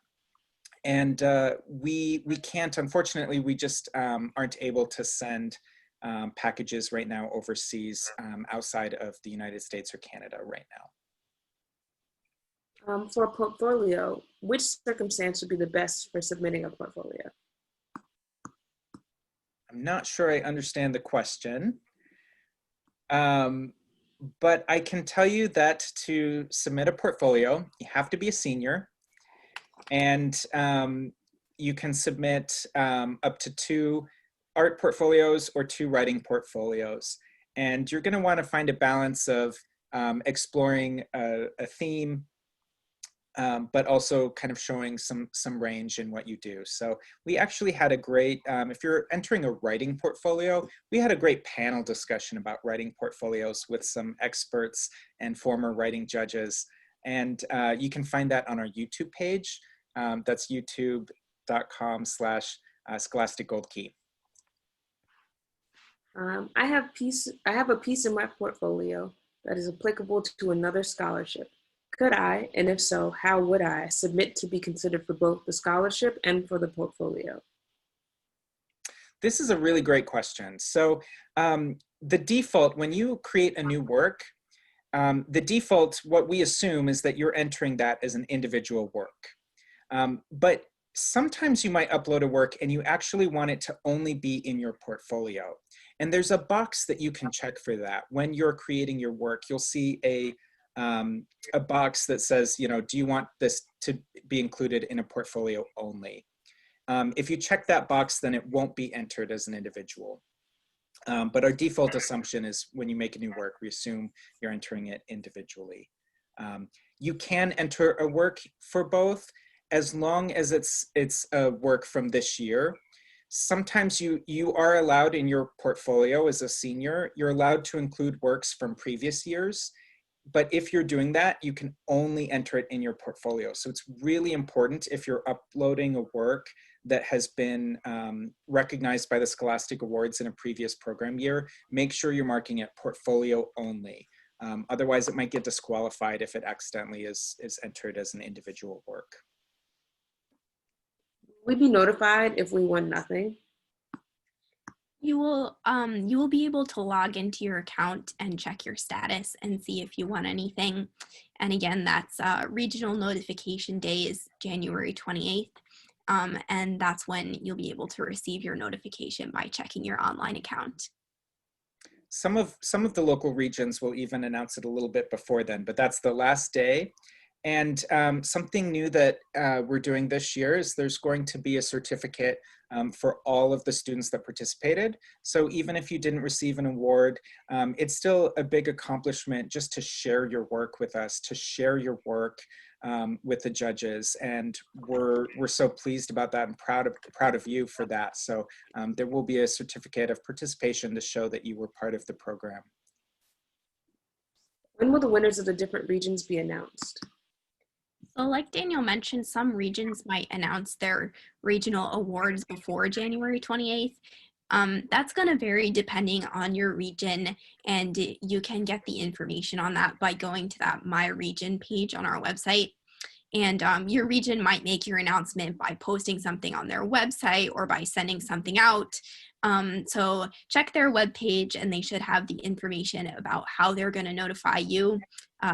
And we can't, unfortunately, we just aren't able to send packages right now overseas outside of the United States or Canada right now. For a portfolio, which circumstance would be the best for submitting a portfolio? I'm not sure I understand the question, but I can tell you that to submit a portfolio, you have to be a senior, and you can submit up to 2 art portfolios or 2 writing portfolios. And you're going to want to find a balance of exploring a theme, but also kind of showing some range in what you do. So we actually had a great, if you're entering a writing portfolio, we had a great panel discussion about writing portfolios with some experts and former writing judges. And you can find that on our YouTube page. That's youtube.com/scholasticgoldkey. I have a piece in my portfolio that is applicable to another scholarship. Could I, and if so, how would I submit to be considered for both the scholarship and for the portfolio? This is a really great question. So the default, when you create a new work, the default, what we assume is that you're entering that as an individual work. But sometimes you might upload a work and you actually want it to only be in your portfolio. And there's a box that you can check for that. When you're creating your work, you'll see a box that says, you know, do you want this to be included in a portfolio only? If you check that box, then it won't be entered as an individual. But our default assumption is when you make a new work, we assume you're entering it individually. You can enter a work for both as long as it's a work from this year. Sometimes you are allowed in your portfolio as a senior, you're allowed to include works from previous years. but if you're doing that, you can only enter it in your portfolio. So it's really important if you're uploading a work that has been recognized by the Scholastic Awards in a previous program year, make sure you're marking it portfolio only. Otherwise, it might get disqualified if it accidentally is entered as an individual work. We'd be notified if we won nothing. You will be able to log into your account and check your status and see if you won anything. And again, that's regional notification day is January 28th. And that's when you'll be able to receive your notification by checking your online account. Some of the local regions will even announce it a little bit before then, but that's the last day. And something new that we're doing this year is there's going to be a certificate for all of the students that participated. So even if you didn't receive an award, it's still a big accomplishment just to share your work with us, to share your work with the judges. And we're so pleased about that and proud of you for that. So there will be a certificate of participation to show that you were part of the program. When will the winners of the different regions be announced? So like Daniel mentioned, some regions might announce their regional awards before January 28th. That's going to vary depending on your region, and you can get the information on that by going to that My Region page on our website. And your region might make your announcement by posting something on their website or by sending something out. So check their webpage and they should have the information about how they're going to notify you.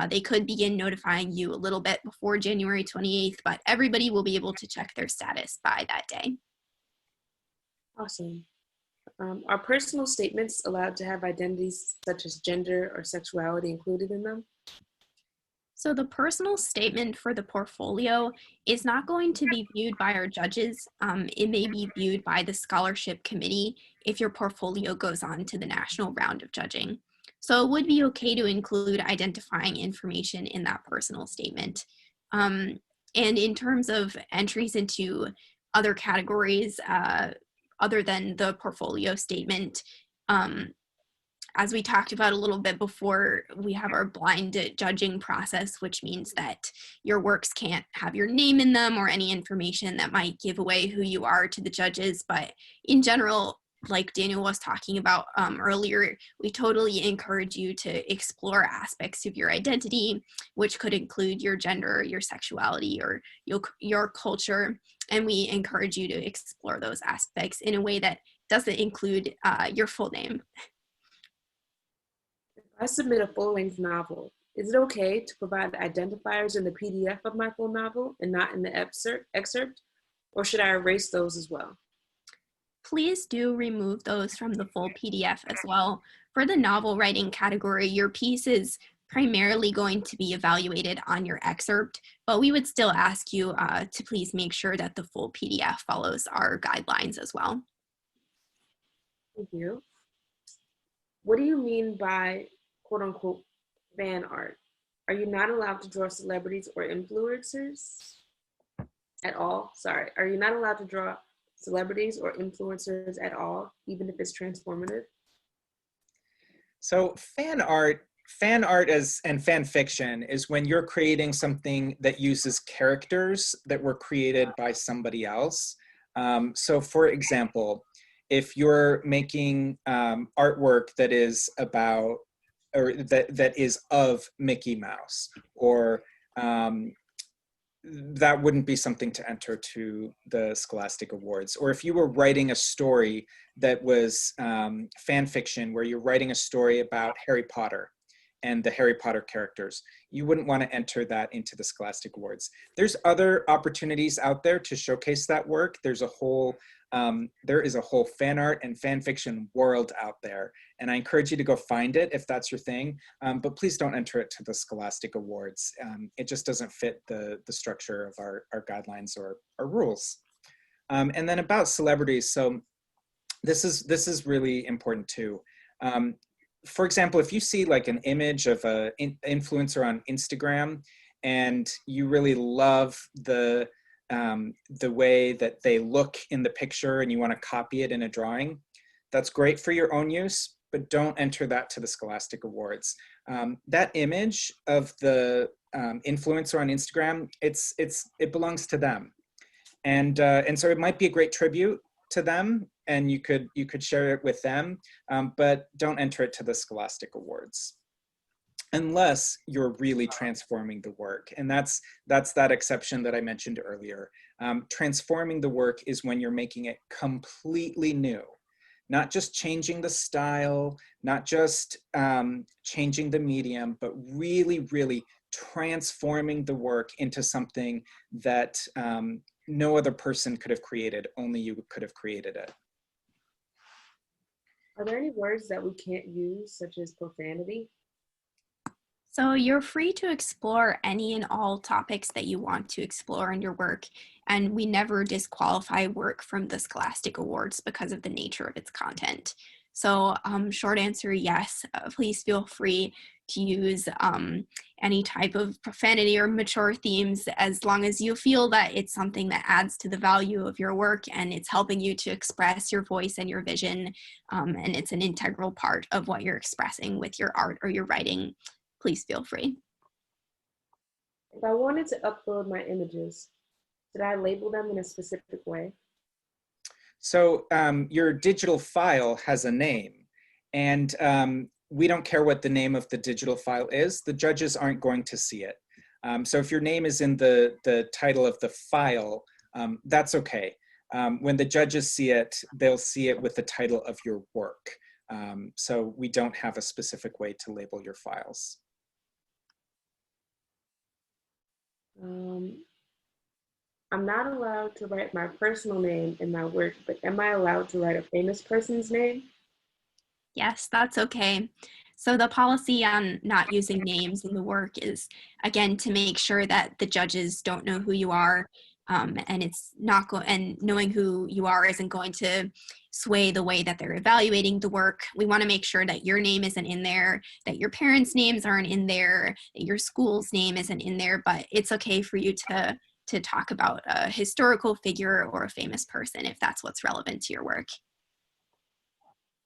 They could begin notifying you a little bit before January 28th, but everybody will be able to check their status by that day. Awesome. Are personal statements allowed to have identities such as gender or sexuality included in them? So the personal statement for the portfolio is not going to be viewed by our judges. It may be viewed by the scholarship committee if your portfolio goes on to the national round of judging. So it would be okay to include identifying information in that personal statement. And in terms of entries into other categories other than the portfolio statement, as we talked about a little bit before, we have our blind judging process, which means that your works can't have your name in them or any information that might give away who you are to the judges. But in general, like Daniel was talking about earlier, we totally encourage you to explore aspects of your identity, which could include your gender, your sexuality, or your culture. And we encourage you to explore those aspects in a way that doesn't include your full name. I submit a full-length novel. Is it okay to provide identifiers in the PDF of my full novel and not in the excerpt, or should I erase those as well? Please do remove those from the full PDF as well. For the novel writing category, your piece is primarily going to be evaluated on your excerpt, but we would still ask you to please make sure that the full PDF follows our guidelines as well. Thank you. What do you mean by quote unquote fan art? Are you not allowed to draw celebrities or influencers at all? Sorry, are you not allowed to draw celebrities or influencers at all, even if it's transformative? So fan art and fan fiction is when you're creating something that uses characters that were created by somebody else. So for example, if you're making artwork that is about, or that is of Mickey Mouse, or that wouldn't be something to enter to the Scholastic Awards. Or if you were writing a story that was fan fiction, where you're writing a story about Harry Potter and the Harry Potter characters, you wouldn't want to enter that into the Scholastic Awards. There's other opportunities out there to showcase that work. There's a whole, there is a whole fan art and fan fiction world out there. And I encourage you to go find it if that's your thing, but please don't enter it to the Scholastic Awards. It just doesn't fit the structure of our guidelines or our rules. And then about celebrities, so this is really important too. For example, if you see like an image of an influencer on Instagram and you really love the way that they look in the picture and you want to copy it in a drawing, that's great for your own use, but don't enter that to the Scholastic Awards. That image of the influencer on Instagram, it belongs to them. And so it might be a great tribute to them, and you could share it with them, but don't enter it to the Scholastic Awards unless you're really transforming the work. And that's that exception that I mentioned earlier. Transforming the work is when you're making it completely new, not just changing the style, not just changing the medium, but really, really transforming the work into something that no other person could have created, only you could have created it. Are there any words that we can't use, such as profanity? So you're free to explore any and all topics that you want to explore in your work, and we never disqualify work from the Scholastic Awards because of the nature of its content. So short answer, yes, please feel free to use any type of profanity or mature themes, as long as you feel that it's something that adds to the value of your work and it's helping you to express your voice and your vision, and it's an integral part of what you're expressing with your art or your writing. Please feel free. If I wanted to upload my images, should I label them in a specific way? So your digital file has a name, and we don't care what the name of the digital file is. The judges aren't going to see it. So if your name is in the title of the file, that's okay. When the judges see it, they'll see it with the title of your work. So we don't have a specific way to label your files. I'm not allowed to write my personal name in my work, but am I allowed to write a famous person's name? Yes, that's okay. So the policy on not using names in the work is, again, to make sure that the judges don't know who you are, and it's not and knowing who you are isn't going to sway the way that they're evaluating the work. We want to make sure that your name isn't in there, that your parents' names aren't in there, that your school's name isn't in there, but it's okay for you to talk about a historical figure or a famous person if that's what's relevant to your work.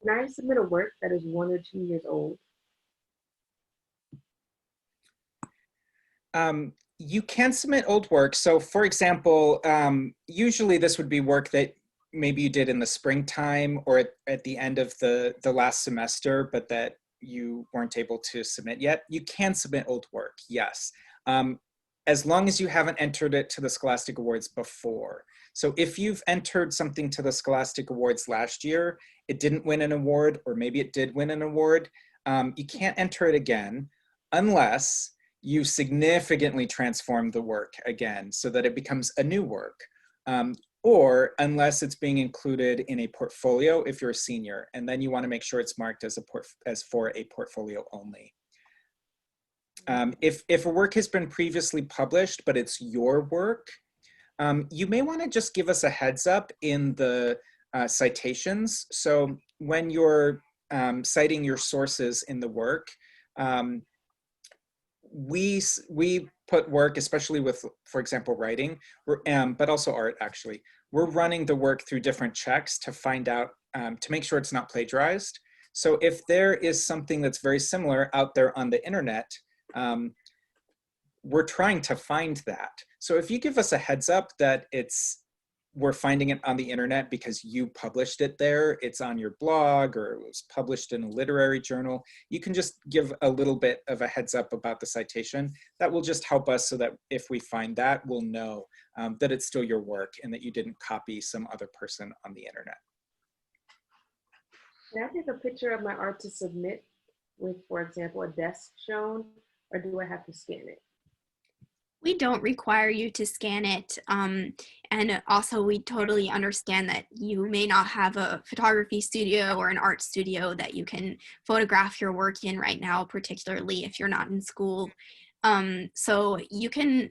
Can I submit a work that is 1 or 2 years old? You can submit old work. So for example, usually this would be work that maybe you did in the springtime or at the end of the last semester, but that you weren't able to submit yet. You can submit old work, yes. As long as you haven't entered it to the Scholastic Awards before. So if you've entered something to the Scholastic Awards last year, it didn't win an award, or maybe it did win an award, you can't enter it again unless you significantly transform the work again so that it becomes a new work, or unless it's being included in a portfolio if you're a senior, and then you want to make sure it's marked as for a portfolio only. If a work has been previously published, but it's your work, you may want to just give us a heads up in the citations. So when you're citing your sources in the work, we put work, especially with, for example, writing, but also art, actually. We're running the work through different checks to find out, to make sure it's not plagiarized. So if there is something that's very similar out there on the internet, we're trying to find that. So if you give us a heads up that we're finding it on the internet because you published it there, it's on your blog, or it was published in a literary journal, you can just give a little bit of a heads up about the citation. That will just help us so that if we find that, we'll know that it's still your work and that you didn't copy some other person on the internet. Can I take a picture of my art to submit with, for example, a desk shown, or do I have to scan it? We don't require you to scan it. And also we totally understand that you may not have a photography studio or an art studio that you can photograph your work in right now, particularly if you're not in school. So you can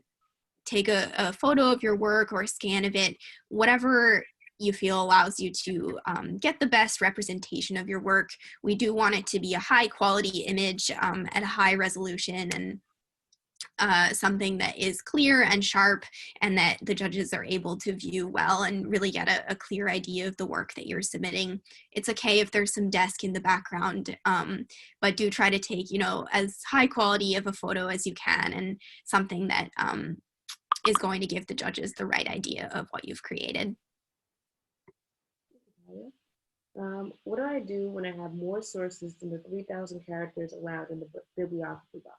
take a photo of your work or a scan of it, whatever you feel allows you to get the best representation of your work. We do want it to be a high quality image at a high resolution, and something that is clear and sharp and that the judges are able to view well and really get a clear idea of the work that you're submitting. It's okay if there's some desk in the background, but do try to take, you know, as high quality of a photo as you can, and something that is going to give the judges the right idea of what you've created. What do I do when I have more sources than the 3,000 characters allowed in the bibliography box?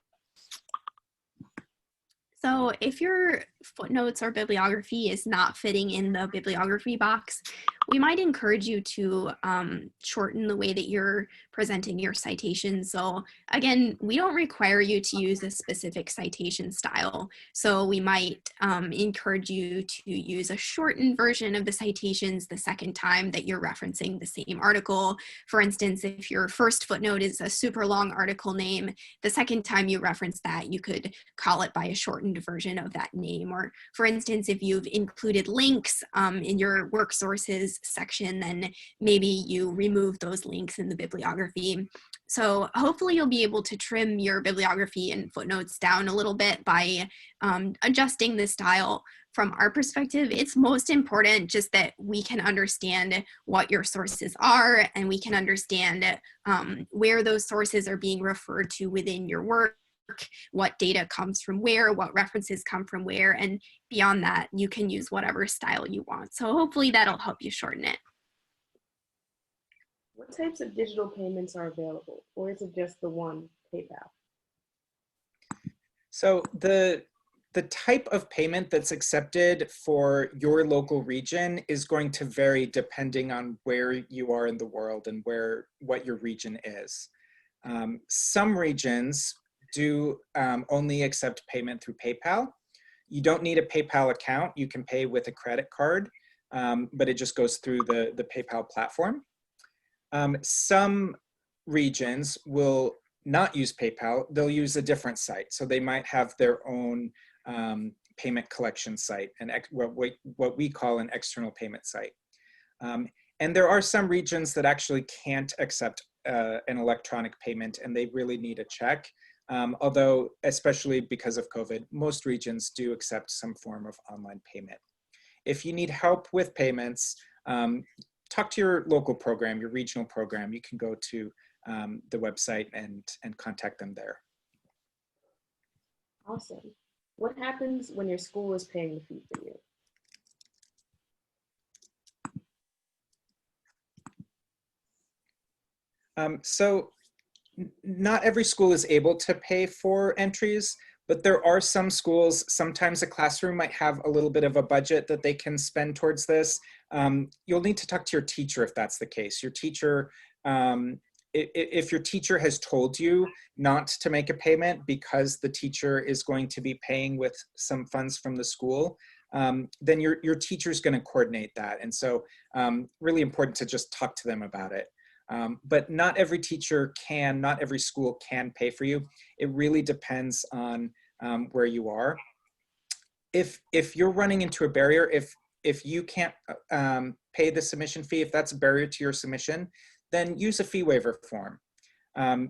So if your footnotes or bibliography is not fitting in the bibliography box, we might encourage you to shorten the way that you're presenting your citations. So again, we don't require you to use a specific citation style. So we might encourage you to use a shortened version of the citations the second time that you're referencing the same article. For instance, if your first footnote is a super long article name, the second time you reference that, you could call it by a shortened version of that name. Or for instance, if you've included links in your work sources section, then maybe you remove those links in the bibliography. So hopefully you'll be able to trim your bibliography and footnotes down a little bit by adjusting the style. From our perspective, it's most important just that we can understand what your sources are, and we can understand where those sources are being referred to within your work, what data comes from where, what references come from where, and beyond that, you can use whatever style you want. So hopefully that'll help you shorten it. What types of digital payments are available, or is it just the one, PayPal? So the type of payment that's accepted for your local region is going to vary depending on where you are in the world and what your region is. Some regions do only accept payment through PayPal. You don't need a PayPal account. You can pay with a credit card, but it just goes through the PayPal platform. Some regions will not use PayPal. They'll use a different site. So they might have their own payment collection site, and what we call an external payment site. And there are some regions that actually can't accept an electronic payment, and they really need a check. Although, especially because of COVID, most regions do accept some form of online payment. If you need help with payments, talk to your local program, your regional program. You can go to the website and contact them there. Awesome. What happens when your school is paying the fee for you? So not every school is able to pay for entries, but there are some schools, sometimes a classroom might have a little bit of a budget that they can spend towards this. You'll need to talk to your teacher if that's the case. Your teacher, if your teacher has told you not to make a payment because the teacher is going to be paying with some funds from the school, then your teacher's going to coordinate that. And so really important to just talk to them about it. But not every teacher can, not every school can pay for you. It really depends on where you are. If you're running into a barrier, if you can't pay the submission fee, if that's a barrier to your submission, then use a fee waiver form.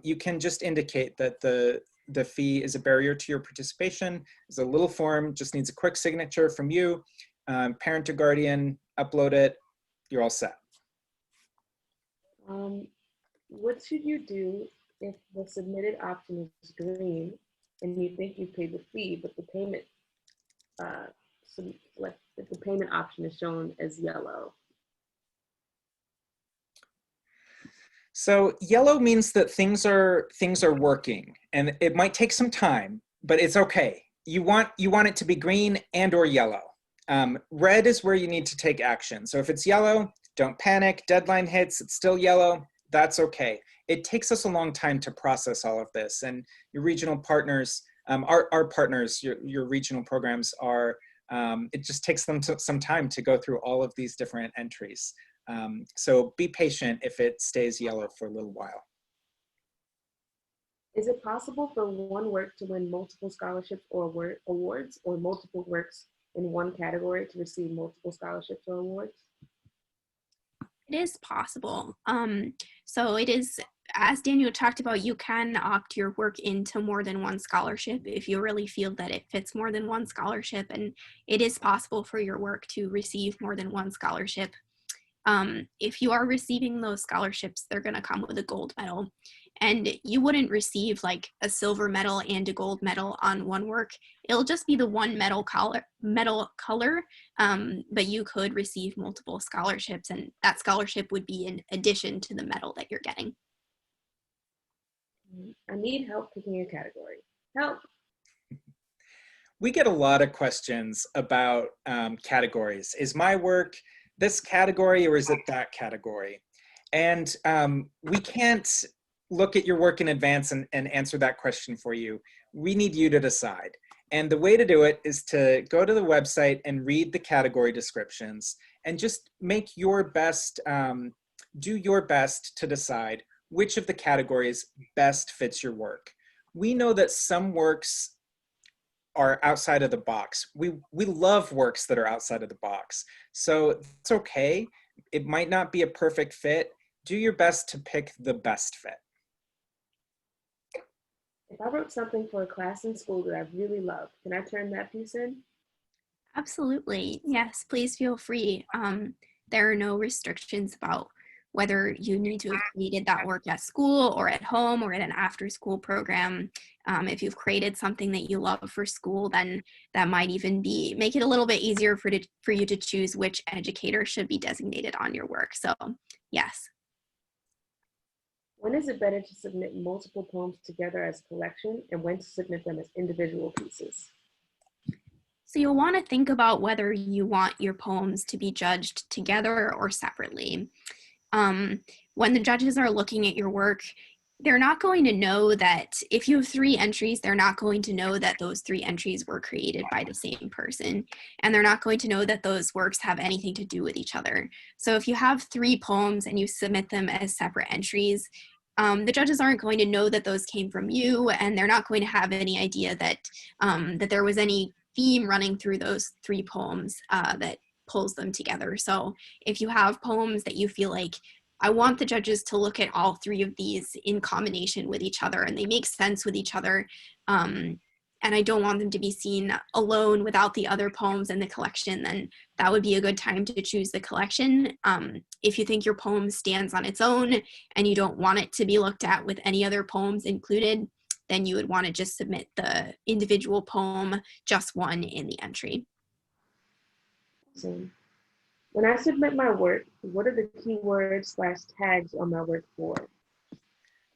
You can just indicate that the fee is a barrier to your participation. It's a little form, just needs a quick signature from you, parent or guardian, upload it, you're all set. What should you do if the submitted option is green and you think you paid the fee, but the payment, if the payment option is shown as yellow? So yellow means that things are working, and it might take some time, but it's okay. You want it to be green and or yellow. Red is where you need to take action. So if it's yellow, don't panic. Deadline hits, it's still yellow. That's okay. It takes us a long time to process all of this, and your regional partners, our partners, your regional programs are. It just takes them some time to go through all of these different entries. So be patient if it stays yellow for a little while. Is it possible for one work to win multiple scholarships or awards, or multiple works in one category to receive multiple scholarships or awards? It is possible. So it is, as Daniel talked about, you can opt your work into more than one scholarship if you really feel that it fits more than one scholarship, and it is possible for your work to receive more than one scholarship. If you are receiving those scholarships, they're going to come with a gold medal. And you wouldn't receive like a silver medal and a gold medal on one work. It'll just be the one medal color, but you could receive multiple scholarships, and that scholarship would be in addition to the medal that you're getting. I need help picking a category. Help. We get a lot of questions about categories. Is my work this category or is it that category? And we can't look at your work in advance and answer that question for you. We need you to decide. And the way to do it is to go to the website and read the category descriptions and just make your best, do your best to decide which of the categories best fits your work. We know that some works are outside of the box. We love works that are outside of the box. So it's okay. It might not be a perfect fit. Do your best to pick the best fit. If I wrote something for a class in school that I really love, can I turn that piece in? Absolutely. Yes, please feel free. There are no restrictions about whether you need to have created that work at school or at home or at an after-school program. If you've created something that you love for school, then that might even make it a little bit easier for you to choose which educator should be designated on your work. So yes. When is it better to submit multiple poems together as a collection, and when to submit them as individual pieces? So you'll want to think about whether you want your poems to be judged together or separately. When the judges are looking at your work, they're not going to know that if you have 3 entries, they're not going to know that those 3 entries were created by the same person. And they're not going to know that those works have anything to do with each other. So if you have 3 poems and you submit them as separate entries, the judges aren't going to know that those came from you, and they're not going to have any idea that, that there was any theme running through those 3 poems that pulls them together. So if you have poems that you feel like, I want the judges to look at all 3 of these in combination with each other and they make sense with each other, and I don't want them to be seen alone without the other poems in the collection, then that would be a good time to choose the collection. If you think your poem stands on its own and you don't want it to be looked at with any other poems included, then you would want to just submit the individual poem, just one in the entry. Awesome. When I submit my work, what are the keywords/tags on my work for?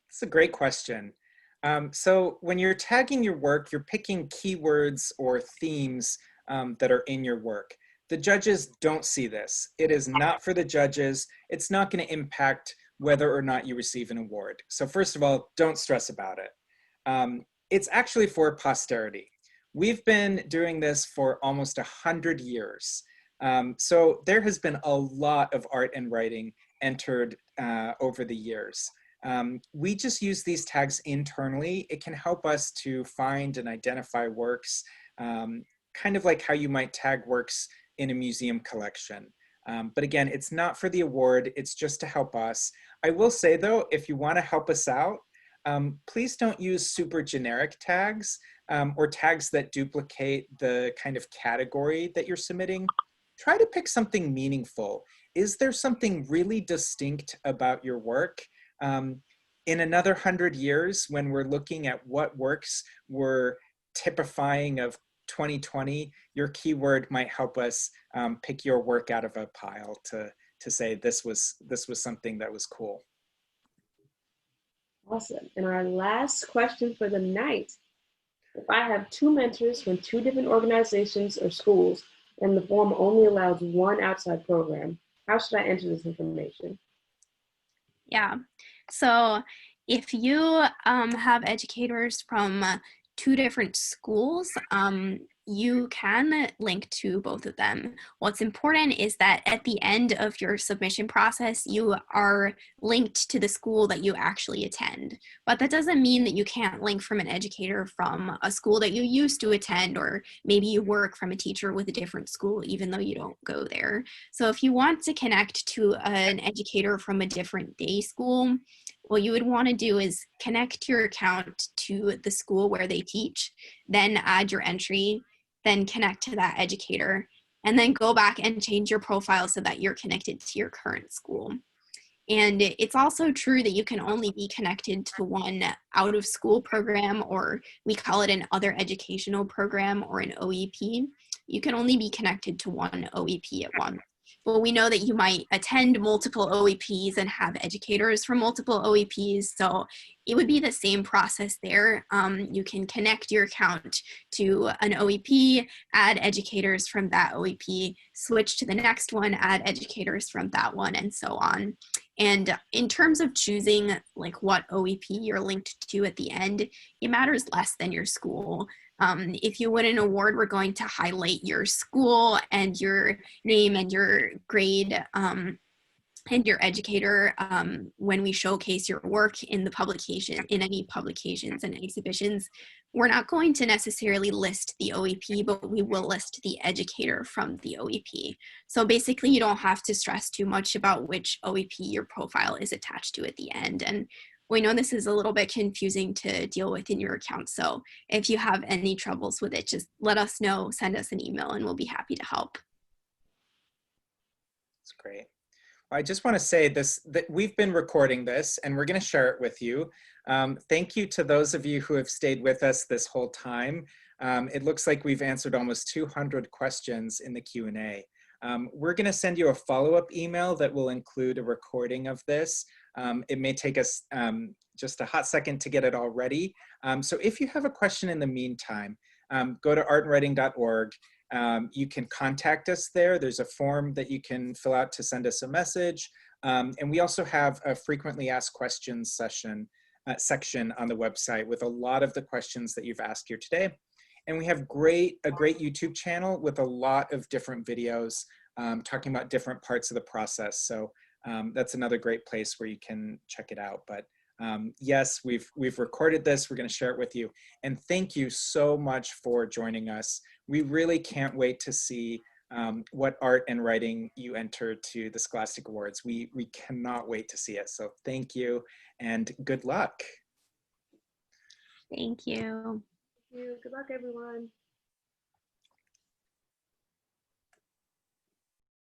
That's a great question. So when you're tagging your work, you're picking keywords or themes that are in your work. The judges don't see this. It is not for the judges. It's not going to impact whether or not you receive an award. So first of all, don't stress about it. It's actually for posterity. We've been doing this for almost 100 years. So there has been a lot of art and writing entered over the years. We just use these tags internally. It can help us to find and identify works, kind of like how you might tag works in a museum collection. But again, it's not for the award, it's just to help us. I will say though, if you want to help us out, please don't use super generic tags or tags that duplicate the kind of category that you're submitting. Try to pick something meaningful. Is there something really distinct about your work? In another 100 years, when we're looking at what works were typifying of 2020, your keyword might help us pick your work out of a pile to say this was something that was cool. Awesome. And our last question for the night. If I have 2 mentors from 2 different organizations or schools, and the form only allows one outside program, how should I enter this information? Yeah, so if you have educators from 2 different schools, you can link to both of them. What's important is that at the end of your submission process, you are linked to the school that you actually attend. But that doesn't mean that you can't link from an educator from a school that you used to attend, or maybe you work from a teacher with a different school, even though you don't go there. So if you want to connect to an educator from a different day school, what you would want to do is connect your account to the school where they teach, then add your entry, then connect to that educator, and then go back and change your profile so that you're connected to your current school. And it's also true that you can only be connected to one out of school program, or we call it an other educational program, or an OEP. You can only be connected to one OEP at once. Well, we know that you might attend multiple OEPs and have educators from multiple OEPs, so it would be the same process there. You can connect your account to an OEP, add educators from that OEP, switch to the next one, add educators from that one, and so on. And in terms of choosing like what OEP you're linked to at the end, it matters less than your school. If you win an award, we're going to highlight your school and your name and your grade and your educator when we showcase your work in the publication, in any publications and exhibitions. We're not going to necessarily list the OEP, but we will list the educator from the OEP. So basically you don't have to stress too much about which OEP your profile is attached to at the end. And we know this is a little bit confusing to deal with in your account. So if you have any troubles with it, just let us know, send us an email, and we'll be happy to help. That's great. I just want to say this, that we've been recording this and we're going to share it with you. Thank you to those of you who have stayed with us this whole time. It looks like we've answered almost 200 questions in the Q&A. We're going to send you a follow-up email that will include a recording of this. It may take us just a hot second to get it all ready. So if you have a question in the meantime, go to artandwriting.org. You can contact us there. There's a form that you can fill out to send us a message. And we also have a frequently asked questions section on the website with a lot of the questions that you've asked here today. And we have a great YouTube channel with a lot of different videos talking about different parts of the process. So that's another great place where you can check it out. But yes, we've recorded this. We're going to share it with you. And thank you so much for joining us. We really can't wait to see what art and writing you enter to the Scholastic Awards. We cannot wait to see it. So thank you and good luck. Thank you. Thank you. Good luck, everyone.